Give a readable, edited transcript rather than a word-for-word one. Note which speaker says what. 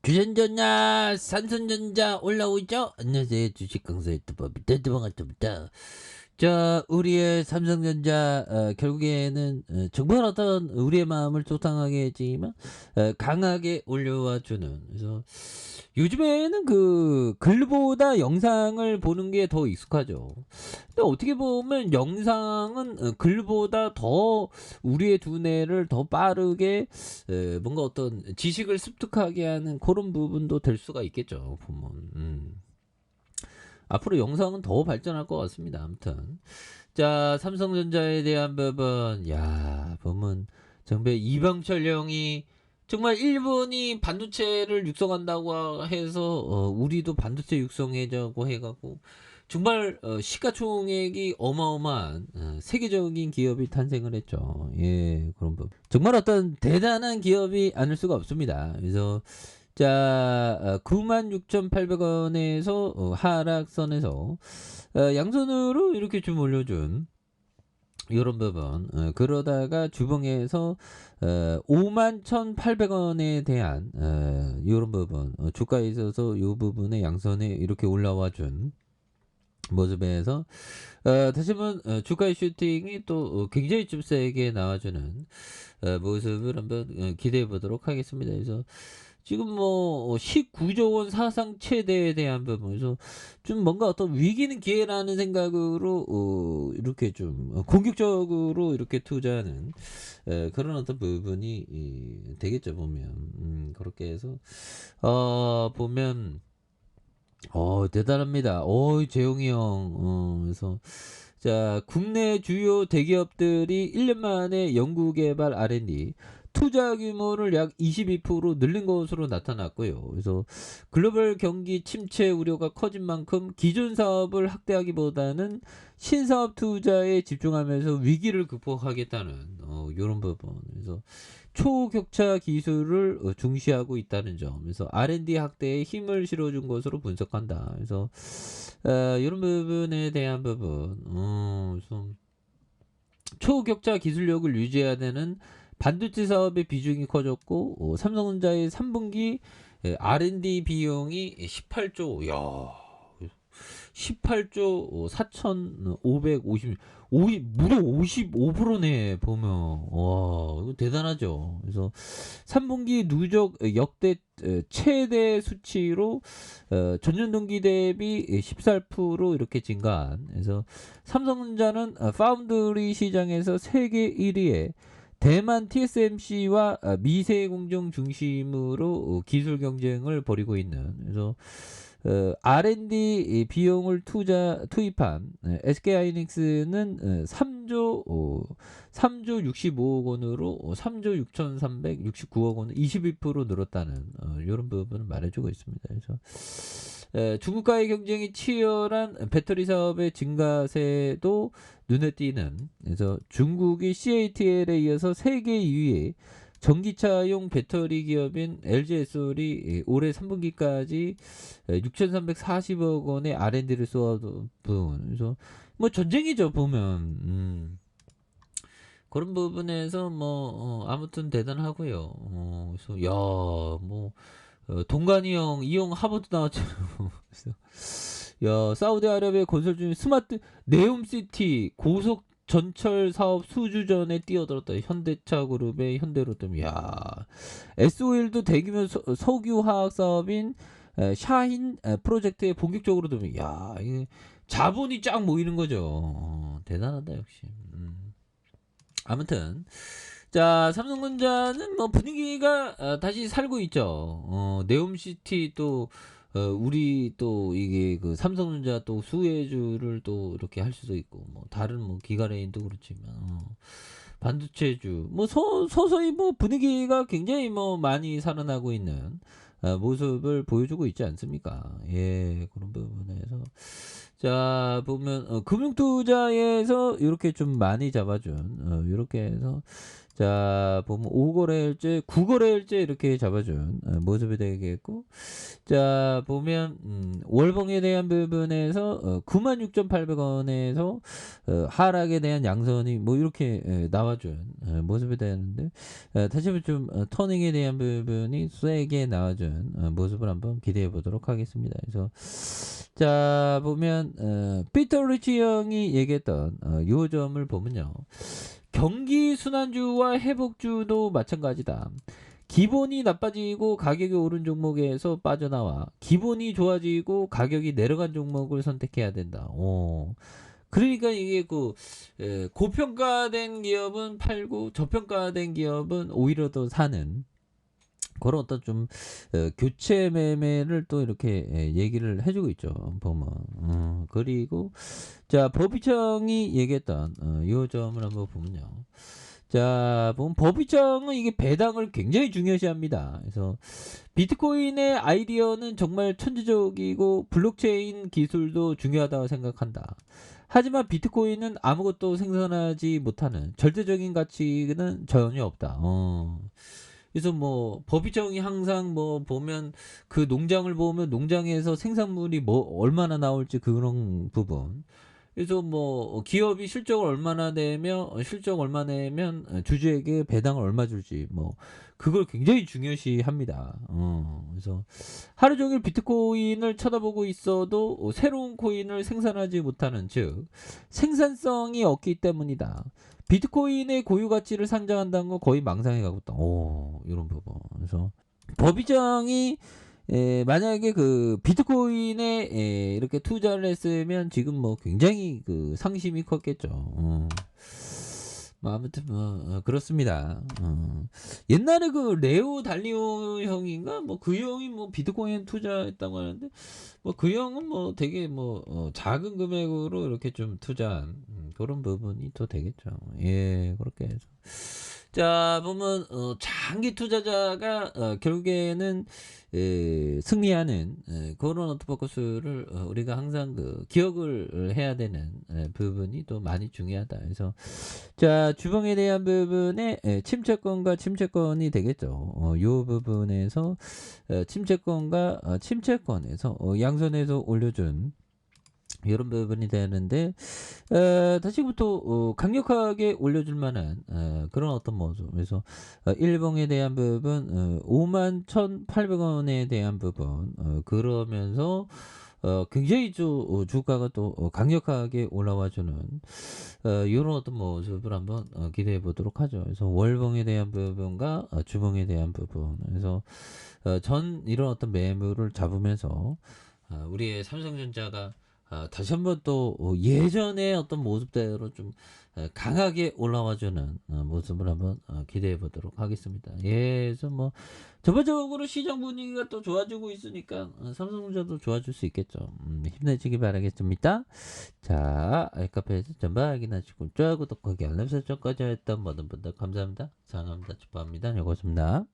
Speaker 1: 주전자, 삼성전자 올라오죠? 안녕하세요. 주식강사 유튜버 밑에 반갑습니다. 자, 우리의 삼성전자 결국에는 정말 어떤 우리의 마음을 소탕하게 했지만 강하게 올려와 주는. 그래서 요즘에는 그 글보다 영상을 보는 게 더 익숙하죠. 근데 어떻게 보면 영상은 글보다 더 우리의 두뇌를 더 빠르게 뭔가 어떤 지식을 습득하게 하는 그런 부분도 될 수가 있겠죠. 보면. 앞으로 영상은 더 발전할 것 같습니다. 아무튼 자, 삼성전자에 대한 부분, 야, 보면 정말 이방철 형이 정말 일본이 반도체를 육성한다고 해서 우리도 반도체 육성해자고 해갖고 정말 시가총액이 어마어마한 세계적인 기업이 탄생을 했죠. 예, 그런 부분. 정말 어떤 대단한 기업이 아닐 수가 없습니다. 그래서 자, 96,800원에서 하락선에서 양손으로 이렇게 좀 올려준 이런 부분. 그러다가 주봉에서 51,800원에 대한 이런 부분. 주가에 있어서 이 부분에 양선에 이렇게 올라와 준 모습에서 다시 한번 주가의 슈팅이 또 굉장히 좀 세게 나와주는 모습을 한번 기대해 보도록 하겠습니다. 그래서 지금 뭐 19조 원 사상 최대에 대한 부분에서 좀 뭔가 어떤 위기는 기회라는 생각으로 이렇게 좀 공격적으로 이렇게 투자하는 그런 어떤 부분이 되겠죠. 보면 그렇게 해서 보면 대단합니다. 재용이 형. 그래서 자, 국내 주요 대기업들이 1년 만에 연구개발 R&D 투자 규모를 약 22% 늘린 것으로 나타났고요. 그래서 글로벌 경기 침체 우려가 커진 만큼 기존 사업을 확대하기보다는 신사업 투자에 집중하면서 위기를 극복하겠다는 이런 부분. 그래서 초격차 기술을 중시하고 있다는 점. 그래서 R&D 확대에 힘을 실어준 것으로 분석한다. 그래서 이런 부분에 대한 부분. 좀 초격차 기술력을 유지해야 되는 반도체 사업의 비중이 커졌고 삼성전자의 3분기 R&D 비용이 18조. 야. 18조 4,550 무려 55%네 보면. 와, 이거 대단하죠. 그래서 3분기 누적 역대 최대 수치로 전년 동기 대비 14% 이렇게 증가한. 그래서 삼성전자는 파운드리 시장에서 세계 1위에 대만 TSMC와 미세 공정 중심으로 기술 경쟁을 벌이고 있는. 그래서 R&D 비용을 투입한 SK하이닉스는 3조 65억 원으로 3조 6,369억 원 22% 늘었다는 이런 부분을 말해주고 있습니다. 그래서 중국과의 경쟁이 치열한 배터리 사업의 증가세도 눈에 띄는. 그래서 중국이 CATL에 이어서 세계 2위의 전기차용 배터리 기업인 LG에솔이 올해 3분기까지 6,340억 원의 R&D를 쏘아둔 부분. 그래서 뭐 전쟁이죠 보면. 그런 부분에서 뭐 아무튼 대단하고요. 그래서 야뭐 동간이 형, 이 형 하버드 나왔잖아요. 그래서 야, 사우디아라비아 건설 중인 스마트 네옴시티 고속 전철 사업 수주전에 뛰어들었다. 현대차 그룹의 현대로템. 야, SOL도 대규모 석유 화학 사업인 샤힌 프로젝트에 본격적으로 들면, 야, 이게 자본이 쫙 모이는 거죠. 대단하다 역시. 아무튼 자, 삼성전자는 뭐 분위기가 다시 살고 있죠. 네옴시티 또 우리 또 이게 그 삼성전자 또 수혜주를 또 이렇게 할 수도 있고 뭐 다른 뭐 기가레인도 그렇지만 반도체주 뭐 서서히 뭐 분위기가 굉장히 뭐 많이 살아나고 있는 모습을 보여주고 있지 않습니까? 예, 그런 부분에서 자 보면 금융투자에서 이렇게 좀 많이 잡아준 이렇게 해서 자, 보면 5거래일째, 9거래일째 이렇게 잡아준 모습이 되겠고, 자, 보면 월봉에 대한 부분에서 96,800원에서 하락에 대한 양선이 뭐 이렇게 나와준 모습이 되는데, 다시 한번 좀 터닝에 대한 부분이 세게 나와준 모습을 한번 기대해 보도록 하겠습니다. 그래서 자, 보면 피터 리치 형이 얘기했던 요 점을 보면요. 경기 순환주와 회복주도 마찬가지다. 기본이 나빠지고 가격이 오른 종목에서 빠져나와 기본이 좋아지고 가격이 내려간 종목을 선택해야 된다. 그러니까 이게 고평가된 기업은 팔고 저평가된 기업은 오히려 더 사는 그런 어떤 좀 교체 매매를 또 이렇게 얘기를 해주고 있죠. 보면 그리고 자 법이청이 얘기했던 요 점을 한번 보면요. 자 보면 법이청은 이게 배당을 굉장히 중요시합니다. 그래서 비트코인의 아이디어는 정말 천재적이고 블록체인 기술도 중요하다고 생각한다. 하지만 비트코인은 아무것도 생산하지 못하는 절대적인 가치는 전혀 없다. 그래서 뭐 법이청이 항상 뭐 보면 그 농장을 보면 농장에서 생산물이 뭐 얼마나 나올지 그런 부분. 그래서 뭐 기업이 실적을 얼마나 내면 실적 얼마 내면 주주에게 배당을 얼마 줄지 뭐 그걸 굉장히 중요시합니다. 그래서 하루 종일 비트코인을 쳐다보고 있어도 새로운 코인을 생산하지 못하는 즉 생산성이 없기 때문이다. 비트코인의 고유 가치를 상장한다는 건 거의 망상에 가깝다. 이런 부분. 그래서 법이정이 만약에 그 비트코인에 이렇게 투자를 했으면 지금 뭐 굉장히 그 상심이 컸겠죠. 뭐 아무튼 뭐 그렇습니다. 옛날에 그 레오 달리오 형인가 뭐 그 형이 뭐 비트코인 투자했다고 하는데 뭐 그 형은 뭐 되게 뭐 작은 금액으로 이렇게 좀 투자한 그런 부분이 또 되겠죠. 예, 그렇게 해서 자 보면 장기 투자자가 결국에는 승리하는 그런 어떤 포커스를 우리가 항상 그 기억을 해야 되는 부분이 또 많이 중요하다. 그래서 자 주봉에 대한 부분에 침체권과 침체권이 되겠죠. 요 부분에서 침체권과 침체권에서 양선에서 올려준 이런 부분이 되는데 다시부터 강력하게 올려줄 만한 그런 어떤 모습. 그래서 일봉에 대한 부분 51,800원에 대한 부분 그러면서 굉장히 주가가 또 강력하게 올라와주는 이런 어떤 모습을 한번 기대해 보도록 하죠. 그래서 월봉에 대한 부분과 주봉에 대한 부분. 그래서 전 이런 어떤 매물을 잡으면서 우리의 삼성전자가 다시 한번 또 예전의 어떤 모습대로 좀 강하게 올라와주는 모습을 한번 기대해 보도록 하겠습니다. 예, 그래서 뭐 전반적으로 시장 분위기가 또 좋아지고 있으니까 삼성전자도 좋아질 수 있겠죠. 힘내시기 바라겠습니다. 자, 알카페에서 전반 확인하시고 좋아요, 구독하기, 알람 설정까지 했던 모든 분들 감사합니다. 사랑합니다. 축복합니다. 여기였습니다.